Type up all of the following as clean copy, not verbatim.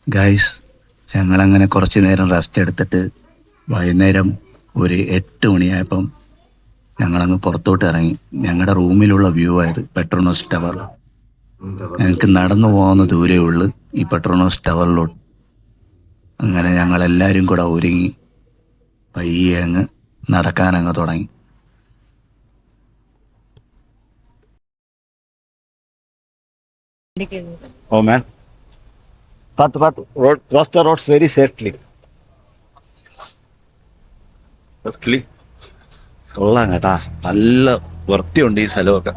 Guys, ഞങ്ങളങ്ങനെ കുറച്ച് നേരം റെസ്റ്റ് എടുത്തിട്ട് വൈകുന്നേരം ഒരു 8 മണിയായപ്പം ഞങ്ങളങ്ങ് പുറത്തോട്ട് ഇറങ്ങി. ഞങ്ങളുടെ റൂമിലുള്ള വ്യൂ ആയത് പെട്രോണോസ് ടവർ. ഞങ്ങൾക്ക് നടന്നു പോകുന്ന ദൂരേ ഉള്ളു ഈ പെട്രോണോസ് ടവറിലോട്ട്. അങ്ങനെ ഞങ്ങളെല്ലാവരും കൂടെ ഒരുങ്ങി പയ്യെ അങ്ങ് നടക്കാനങ്ങ് തുടങ്ങി. Oh man, path, road, cross the roads very safely. Safely. കൊള്ളാം കേട്ടാ, നല്ല വൃത്തിയുണ്ട് ഈ സ്ഥലമൊക്കെ.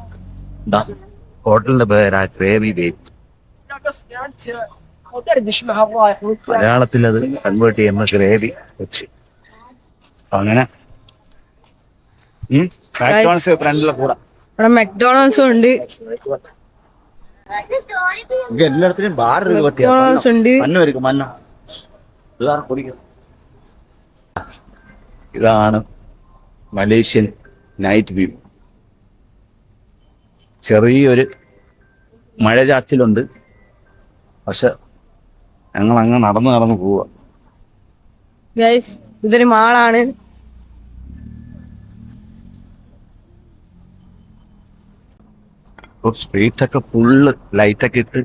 ഹോട്ടലിന്റെ പേരാ ഗ്രേവി ബേക്ക്. മലയാളത്തിൽ അത് കൺവേർട്ട് ചെയ്യുന്ന ഗ്രേവി വെച്ച് അങ്ങനെ ഫ്രണ്ടിലെ കൂടെ മെക്ഡോണൾഡ്സും ഉണ്ട്, എല്ലായിടത്തിനും ബാർ മെക്ഡോണൾഡ്സ് ഉണ്ട്. ഇതാണ് മലേഷ്യൻ നൈറ്റ് വ്യൂ. ചെറിയൊരു മഴ ചാച്ചിലുണ്ട്, പക്ഷെ ഞങ്ങൾ അങ്ങ് നടന്ന് പോവുക. ഗൈസ്, ഇതൊരു മാളാണ്. സ്ട്രീറ്റ് ഒക്കെ ഫുള്ള് ലൈറ്റൊക്കെ ഇട്ട്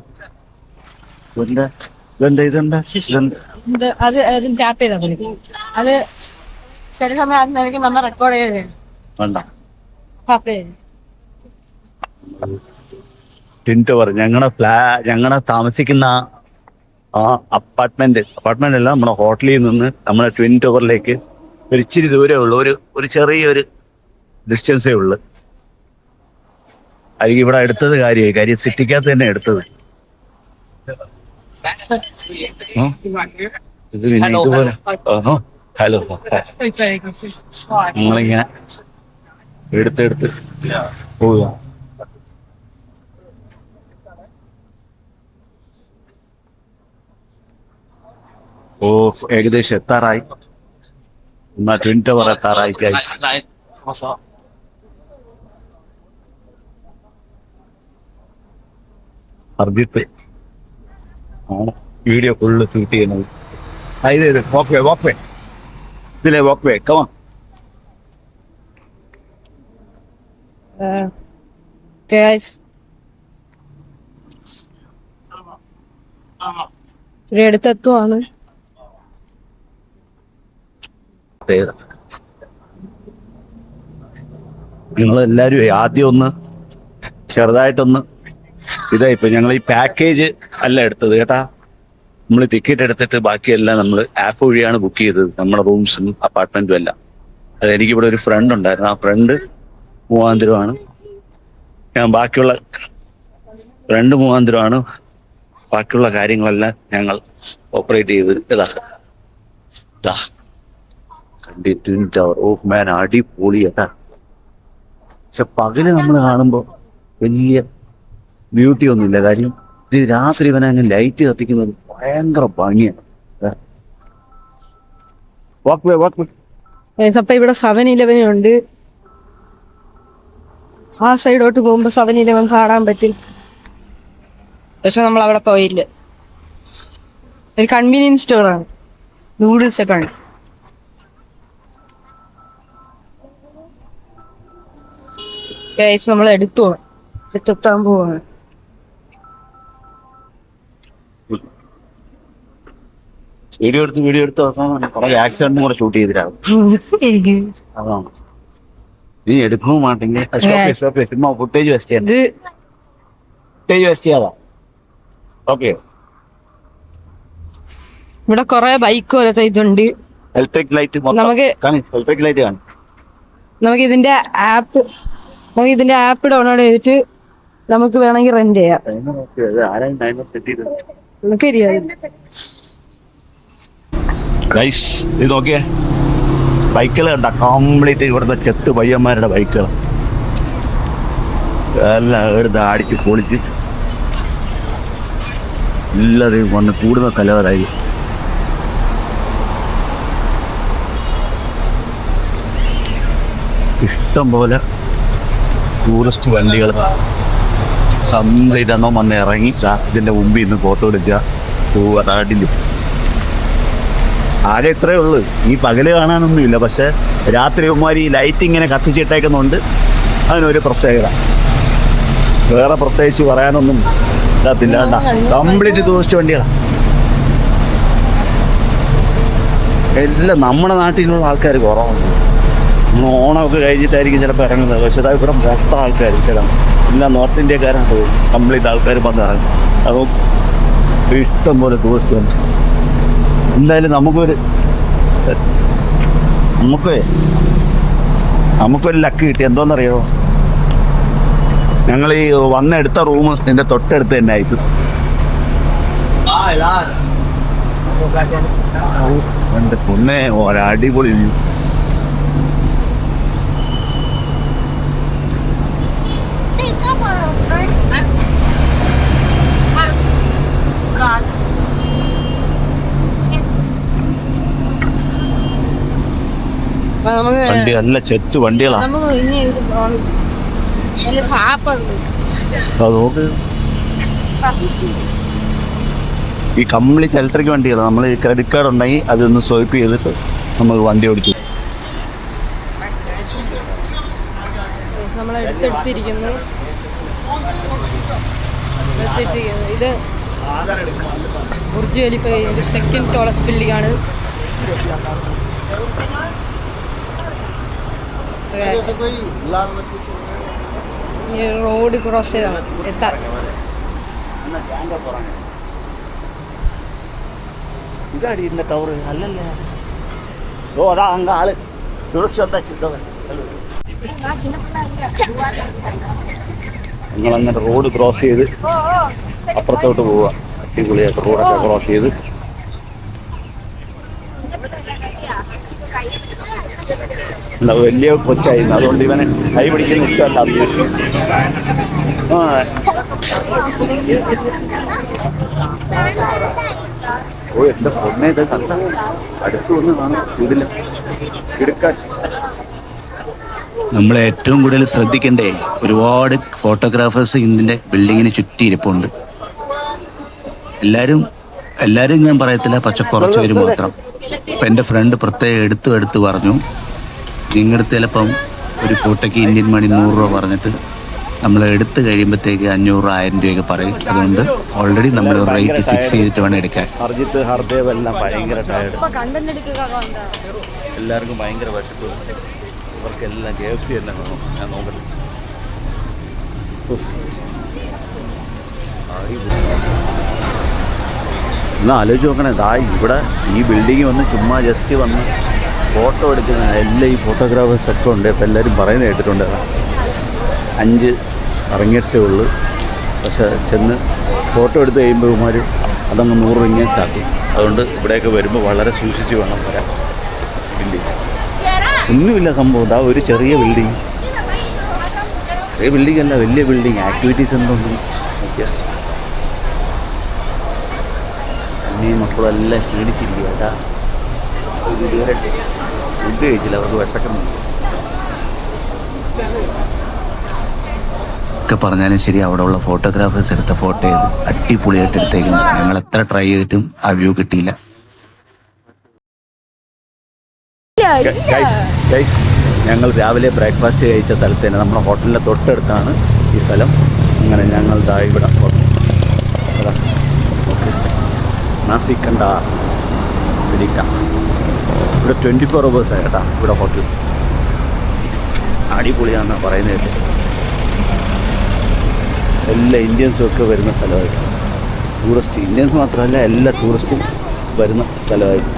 അത് ടാപ്പ് ചെയ്താൽ മതി. അത് ചില സമയം നമ്മൾ റെക്കോർഡ് ചെയ്തേ ടിൻ ടവർ. ഞങ്ങളുടെ താമസിക്കുന്ന ആ അപ്പാർട്ട്മെന്റ് അല്ല, നമ്മുടെ ഹോട്ടലിൽ നിന്ന് നമ്മുടെ ട്വിൻ ടവറിലേക്ക് ഒരു ഇച്ചിരി ദൂരമേ ഉള്ളൂ. ഒരു ചെറിയൊരു ഡിസ്റ്റൻസേ ഉള്ളു. അല്ലെങ്കിൽ ഇവിടെ എടുത്തത് കാര്യം സിറ്റിക്കകത്ത് തന്നെ എടുത്തത്. ഇത് പിന്നെ ഇതുപോലെ ഹലോ നിങ്ങളിങ്ങനെ എടുത്തെടുത്ത് പോവുക. ഏകദേശം എത്താറായി. എന്നാ ട്വിൻ ടവർ എത്താറായി. അർജിത്ത് ആണ് വീഡിയോ ഫുള്ള് ഷൂട്ട് ചെയ്യുന്നത്. ഇതിലെ വാക്ക് വേ കമാ. അടുത്തെത്തുവാണ്. നിങ്ങളെല്ലാരും ആദ്യം ഒന്ന് ചെറുതായിട്ടൊന്ന് ഇതായിപ്പോ ഞങ്ങൾ ഈ പാക്കേജ് അല്ല എടുത്തത് കേട്ടാ. നമ്മൾ ടിക്കറ്റ് എടുത്തിട്ട് ബാക്കിയെല്ലാം നമ്മൾ ആപ്പ് വഴിയാണ് ബുക്ക് ചെയ്തത്, നമ്മുടെ റൂംസും അപ്പാർട്ട്മെന്റും എല്ലാം. അതെനിക്കിവിടെ ഒരു ഫ്രണ്ട് ഉണ്ടായിരുന്നു, ആ ഫ്രണ്ട് 3000 രൂപയാണ്. ഞാൻ ബാക്കിയുള്ള ഫ്രണ്ട് 3000 രൂപയാണ്. ബാക്കിയുള്ള കാര്യങ്ങളെല്ലാം ഞങ്ങൾ ഓപ്പറേറ്റ് ചെയ്ത് ട്വിൻ ടവർ. ഓഫ് മാൻ, അടിപൊളി കേട്ടാ. പക്ഷെ പകല് നമ്മൾ കാണുമ്പോൾ വലിയ ബ്യൂട്ടി ഒന്നുമില്ല. കാര്യം ഇത് രാത്രി ഇവനെ അങ്ങ് ലൈറ്റ് കത്തിക്കുന്നത് ഭയങ്കര ഭംഗിയാണ്. അപ്പൊ ഇവിടെ 7-Eleven ഉണ്ട്. ആ സൈഡോട്ട് പോകുമ്പോ 7-Eleven കാണാൻ പറ്റും. പക്ഷെ നമ്മൾ അവിടെ പോയില്ല. ഒരു കൺവീനിയൻസ് സ്റ്റോറാണ്, നൂഡിൽസ് ഒക്കെ ഉണ്ട്. നമ്മൾ എടുത്തെത്താൻ പോവാണ്. വീഡിയോ എടുത്ത് അവസാനം കുറെ ആക്സിഡന്റും കൂടെ ഷൂട്ട് ചെയ്തിട്ടാണ്. അതാണ് നീ എടുക്കുമോ മാട്ടെങ്കിൽ സിനിമ ഫുട്ടേജ് വെസ്റ്റ് ചെയ്യാതാ. ഓക്കെ, ഇവിടെ കൊറേ ബൈക്ക് പോലത്തെ ഇതുണ്ട്. ഇലക്ട്രിക് ലൈറ്റ് ഇലക്ട്രിക് ലൈറ്റ് കാണും. നമുക്ക് ഇതിന്റെ ആപ്പ് ഡൗൺലോഡ് ചെയ്തിട്ട് നമുക്ക് വേണമെങ്കിൽ റെന്റ് ചെയ്യാം. ഇത് നോക്കിയേ, ബൈക്കുകൾ കണ്ട കംപ്ലീറ്റ് ഇവിടുത്തെ ചെത്ത് പയ്യന്മാരുടെ ബൈക്കുകൾ എല്ലാം എടുത്ത് അടിച്ച് പൊളിച്ച് എല്ലാവരെയും വന്ന് കൂടുന്ന കലവരായി. ഇഷ്ടം പോലെ ടൂറിസ്റ്റ് വണ്ടികൾ കംപ്ലീറ്റ് എണ്ണം വന്ന് ഇറങ്ങി ഇതിൻ്റെ മുമ്പിൽ നിന്ന് ഫോട്ടോ എടുക്കുക. നാട്ടിൽ ആകെ ഇത്രയേ ഉള്ളൂ. ഈ പകല് കാണാനൊന്നുമില്ല, പക്ഷെ രാത്രി ഈ ലൈറ്റ് ഇങ്ങനെ കത്തിച്ചിട്ടേക്കുന്നുണ്ട്. അതിനൊരു പ്രത്യേകത. വേറെ പ്രത്യേകിച്ച് പറയാനൊന്നും ഇല്ലാത്തില്ല. കംപ്ലീറ്റ് ടൂറിസ്റ്റ് വണ്ടികളാണ് എല്ലാം. നമ്മുടെ നാട്ടിലുള്ള ആൾക്കാർ കുറവാണ്. ഓണമൊക്കെ കഴിഞ്ഞിട്ടായിരിക്കും ചിലപ്പോൾ ഇറങ്ങുന്നത്. പക്ഷെ അതായത് ഇവിടെ മൊത്തം ആൾക്കാർ ചില എല്ലാം നോർത്ത് ഇന്ത്യക്കാരാണ് കംപ്ലീറ്റ് ആൾക്കാർ വന്ന് ഇറങ്ങും. അപ്പോൾ ഇഷ്ടം പോലെ ടൂറിസ്റ്റ് വന്നു. എന്തായാലും നമുക്കൊരു ലക്ക് കിട്ടി. എന്തോന്നറിയോ, ഞങ്ങൾ ഈ വന്നെടുത്ത റൂം എൻ്റെ തൊട്ടടുത്ത് തന്നെ ആയിട്ട് എൻ്റെ പൊന്നെ ഒരടിപൊളി വ്യൂ. വണ്ടി നല്ല ചെത്ത് വണ്ടികളാണ്. നോക്ക്, ഈ കംപ്ലീറ്റ് ഇലക്ട്രിക് വണ്ടികളാണ്. നമ്മൾ ഈ ക്രെഡിറ്റ് കാർഡ് ഉണ്ടെങ്കിൽ അതൊന്ന് സ്വൈപ്പ് ചെയ്തിട്ട് നമുക്ക് വണ്ടി ഓടിച്ചു. നമ്മളെടുത്തിരിക്കുന്നു ഇത് Burj Khalifa second tallest building ആണ്. റോഡ് ക്രോസ് ചെയ്താണ് എത്താൻ. ഇതാടി ഇന്ന ടവർ അല്ലല്ലേ? ഓ അതാ അങ്ങ് ആള് നിങ്ങളങ്ങനെ റോഡ് ക്രോസ് ചെയ്ത് അപ്പുറത്തോട്ട് പോവുക. അടിപൊളിയായിട്ട് റോഡൊക്കെ ക്രോസ് ചെയ്ത് വലിയ കൊച്ചായിരുന്നു, അതുകൊണ്ട് ഇവനെ കൈ പിടിക്കുന്ന ഇഷ്ടമല്ല. ഓ എന്റെ പൊന്നെ, ഇത് കണ്ട അടുത്ത് വന്ന് കാണാം. ഇതില്ല എടുക്കാൻ നമ്മൾ ഏറ്റവും കൂടുതൽ ശ്രദ്ധിക്കേണ്ടേ, ഒരുപാട് ഫോട്ടോഗ്രാഫേഴ്സ് ഇതിൻ്റെ ബിൽഡിങ്ങിന് ചുറ്റി ഇരിപ്പുണ്ട്. എല്ലാവരും ഞാൻ പറയത്തില്ല, പക്ഷെ കുറച്ച് പേര് മാത്രം. അപ്പം എൻ്റെ ഫ്രണ്ട് പ്രത്യേകം എടുത്ത് പറഞ്ഞു, നിങ്ങളുടെ ചിലപ്പം ഒരു ഫോട്ടോയ്ക്ക് ഇന്ത്യൻ മണി 100 രൂപ പറഞ്ഞിട്ട് നമ്മൾ എടുത്ത് കഴിയുമ്പോഴത്തേക്ക് 500, 1000 രൂപയൊക്കെ പറയും. അതുകൊണ്ട് ഓൾറെഡി നമ്മൾ റേറ്റ് ഫിക്സ് ചെയ്തിട്ട് വേണം എടുക്കാൻ. അർജിത്ത്, ഹർദേവ് എല്ലാം ഭയങ്കര ടയർഡ്. എല്ലാവർക്കും ഭയങ്കര വിശപ്പ്. ഇവർക്കെല്ലാം KFC എല്ലാം ഞാൻ നോക്കട്ടെ. എന്നാൽ ആലോചിച്ച് നോക്കണേ, ഇവിടെ ഈ ബിൽഡിങ് വന്ന് ചുമ്മാ ജസ്റ്റ് വന്ന് ഫോട്ടോ എടുക്കുന്ന എല്ലാം ഈ ഫോട്ടോഗ്രാഫേഴ്സൊക്കെ ഉണ്ട്. അപ്പോൾ എല്ലാവരും പറയുന്നത് കേട്ടിട്ടുണ്ട്. 5 ഇറങ്ങിയിട്ടേ ഉള്ളൂ, പക്ഷെ ചെന്ന് ഫോട്ടോ എടുത്ത് കഴിയുമ്പോൾ അതങ്ങ് 100 രൂപ ഇങ്ങനെ ചാർജ്. അതുകൊണ്ട് ഇവിടെയൊക്കെ വരുമ്പോൾ വളരെ സൂക്ഷിച്ച് വേണം വരാൻ. ബിൽഡിങ് ഒന്നുമില്ല സംഭവം. ഇതാ ഒരു ചെറിയ ബിൽഡിങ് അല്ല, വലിയ ബിൽഡിങ്. ആക്ടിവിറ്റീസ് എന്തുണ്ട് നോക്കിയാൽ. അന്നീ മക്കളെല്ലാം ക്ഷീണിച്ചിരിക്കുക. കേട്ടാ ഇതുവരെ ഫുഡ് കഴിച്ചില്ല, അവർക്ക് വിശക്കുന്നുണ്ട്. ഒക്കെ പറഞ്ഞാലും ശരി, അവിടെ ഉള്ള ഫോട്ടോഗ്രാഫേഴ്സ് എടുത്ത ഫോട്ടോ ചെയ്ത് അടിപൊളിയായിട്ട് എടുത്തേക്കുന്നത്. ഞങ്ങൾ എത്ര ട്രൈ ചെയ്തിട്ടും ആ വ്യൂ കിട്ടിയില്ല. ഞങ്ങൾ രാവിലെ ബ്രേക്ക്ഫാസ്റ്റ് കഴിച്ച സ്ഥലത്ത് തന്നെ, നമ്മുടെ ഹോട്ടലിൻ്റെ തൊട്ടടുത്താണ് ഈ സ്ഥലം. അങ്ങനെ ഞങ്ങൾ ഇവിടെ നാസിക്കണ്ട പിടിക്കാം. ഇവിടെ 24 hours കേട്ടാ ഇവിടെ ഹോട്ടൽ. അടിപൊളിയാണെന്നാണ് പറയുന്നത്. എല്ലാ ഇന്ത്യൻസും ഒക്കെ വരുന്ന സ്ഥലമായിട്ട്. ടൂറിസ്റ്റ് ഇന്ത്യൻസ് മാത്രമല്ല, എല്ലാ ടൂറിസ്റ്റും വരുന്ന സ്ഥലമായിട്ട്.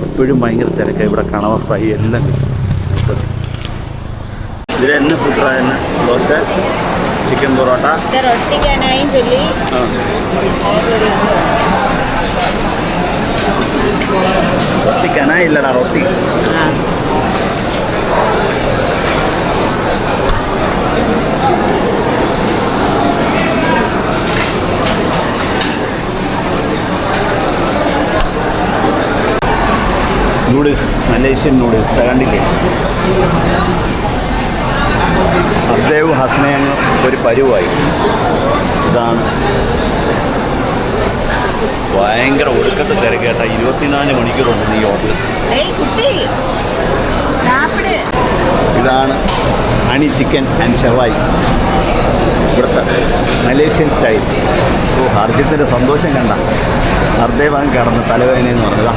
എപ്പോഴും ഭയങ്കര തിരക്കാണ് ഇവിടെ. കണവ ഫ്രൈ എല്ലാം കിട്ടും. ഇതിൽ തന്നെ ഫുഡ് തന്നെ ദോശ, ചിക്കൻ പൊറോട്ട, റൊട്ടി കനായി ഇല്ലടാ, റൊട്ടി. നൂഡിൽസ്, മലേഷ്യൻ നൂഡിൽസ് കണ്ടില്ലേ. ഹർദേവ് ഹസ്നയങ്ങ് ഒരു പരുവായി. ഇതാണ് ഭയങ്കര ഒടുക്കത്തെ തിരക്കേട്ടാ. 24 മണിക്കൂറുണ്ട് ഈ ഹോട്ടൽ. ഇതാണ് ഹണി ചിക്കൻ ആൻഡ് ഷവായി, ഇവിടുത്തെ മലേഷ്യൻ സ്റ്റൈൽ. ഓ, ഹർജിത്തിൻ്റെ സന്തോഷം കണ്ട. ഹർദേവാൻ കടന്ന് തലവേദനയെന്ന് പറഞ്ഞതാ.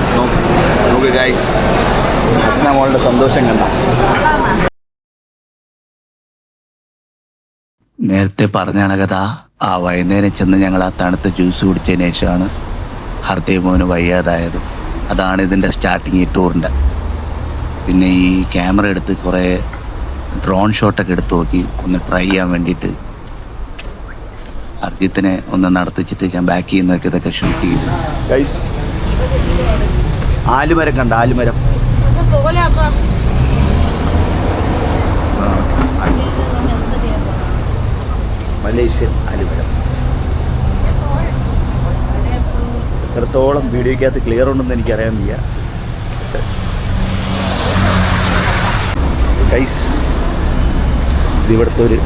നോക്ക് ഗൈസ്, ഹസ്ന മോളുടെ സന്തോഷം കണ്ട. നേരത്തെ പറഞ്ഞ കഥ, ആ വൈകുന്നേരം ചെന്ന് ഞങ്ങൾ ആ തണുത്ത ജ്യൂസ് കുടിച്ചതിന് ശേഷമാണ് ഹർദേവ് മോന് വയ്യാതായത്. അതാണ് ഇതിൻ്റെ സ്റ്റാർട്ടിങ് ഈ ടൂറിൻ്റെ. പിന്നെ ഈ ക്യാമറ എടുത്ത് കുറേ ഡ്രോൺ ഷോട്ടൊക്കെ എടുത്ത് നോക്കി ഒന്ന് ട്രൈ ചെയ്യാൻ വേണ്ടിയിട്ട്. അർജിത്തിനെ ഒന്ന് നടത്തിച്ചിട്ട് ഞാൻ ബാക്ക് ചെയ്യുന്നതൊക്കെ ഇതൊക്കെ ഷൂട്ട് ചെയ്തു. ഗൈസ്, ആലുമരം കണ്ട, ആലുമരം. മലേഷ്യൻ ആലുമരം. എത്രത്തോളം വീഡിയോയ്ക്കകത്ത് ക്ലിയർ ഉണ്ടെന്ന് എനിക്കറിയാൻ വയ്യ. ഗൈസ്, ഇതിവിടുത്തെ ഒരു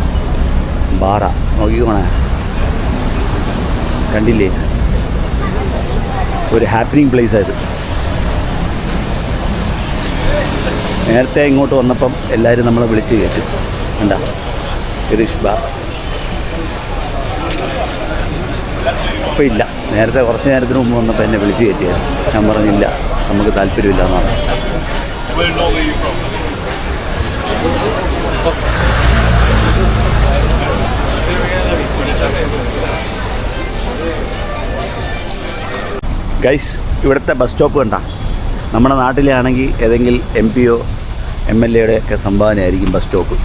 ബാറ നോക്കിക്കോണേ, കണ്ടില്ലേ? ഒരു ഹാപ്പനിങ് പ്ലേസ് ആയത്. നേരത്തെ ഇങ്ങോട്ട് വന്നപ്പം എല്ലാവരും നമ്മളെ വിളിച്ച് കയറ്റും. കണ്ട, ഗിരീഷ് ബാർ. ഇപ്പം ഇല്ല. നേരത്തെ കുറച്ച് നേരത്തിന് മുമ്പ് വന്നപ്പോൾ എന്നെ വിളിച്ച് കയറ്റിയായിരുന്നു. ഞാൻ പറഞ്ഞില്ല, നമുക്ക് താല്പര്യമില്ല എന്നാണ്. ഗൈസ്, ഇവിടുത്തെ ബസ് സ്റ്റോപ്പ് കണ്ട. നമ്മുടെ നാട്ടിലെ ആണെങ്കിൽ ഏതെങ്കിലും MP-യോ MLA-യുടെ ഒക്കെ സംഭാവനയായിരിക്കും ബസ് സ്റ്റോപ്പ്.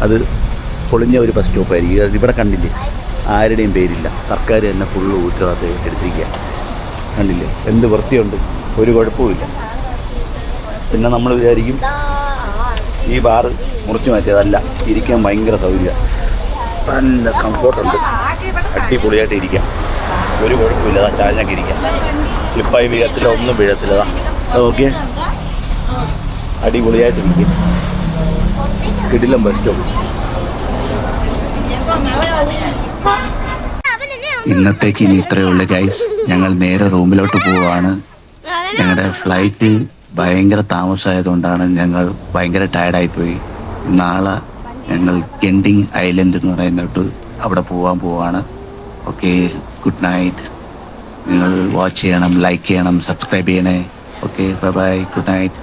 അത് പൊളിഞ്ഞ ഒരു ബസ് സ്റ്റോപ്പായിരിക്കും. അത് ഇവിടെ കണ്ടില്ലേ, ആരുടെയും പേരില്ല. സർക്കാർ തന്നെ ഫുള്ള് ഉത്തരവാദിത്തം എടുത്തിരിക്കുക. കണ്ടില്ലേ എന്ത് വൃത്തിയുണ്ട്, ഒരു കുഴപ്പമില്ല. പിന്നെ നമ്മൾ വിചാരിക്കും ഈ ബാറ് മുറിച്ച് മാറ്റിയതല്ല, ഇരിക്കാൻ ഭയങ്കര സൗകര്യം, നല്ല കംഫോർട്ടുണ്ട്, അടിപൊളിയായിട്ട് ഇരിക്കാം, ഒരു കുഴപ്പമില്ല. അതാ ചാഞ്ഞൊക്കെ ഇരിക്കാം, സ്ലിപ്പായി വീഴത്തില്ല, ഒന്നും വീഴത്തില്ല. അത് ഓക്കെ, അടിപൊളിയായിട്ടിരിക്കും. കിടിലം ബസ് സ്റ്റോപ്പ്. ഇന്നത്തേക്ക് ഇനി ഇത്രയേ ഉള്ളൂ ഗൈസ്. ഞങ്ങൾ നേരെ റൂമിലോട്ട് പോവാണ്. ഞങ്ങളുടെ ഫ്ലൈറ്റ് ഭയങ്കര താമസമായതുകൊണ്ടാണ് ഞങ്ങൾ ഭയങ്കര ടയർഡായിപ്പോയി. നാളെ ഞങ്ങൾ കെൻഡിങ് ഐലൻഡ് എന്ന് പറയുന്നിട്ട് അവിടെ പോവാണ്. Okay, good night. നിങ്ങൾ വാച്ച് ചെയ്യണം, ലൈക്ക് ചെയ്യണം, സബ്സ്ക്രൈബ് ചെയ്യണേ. Okay, bye bye, good night.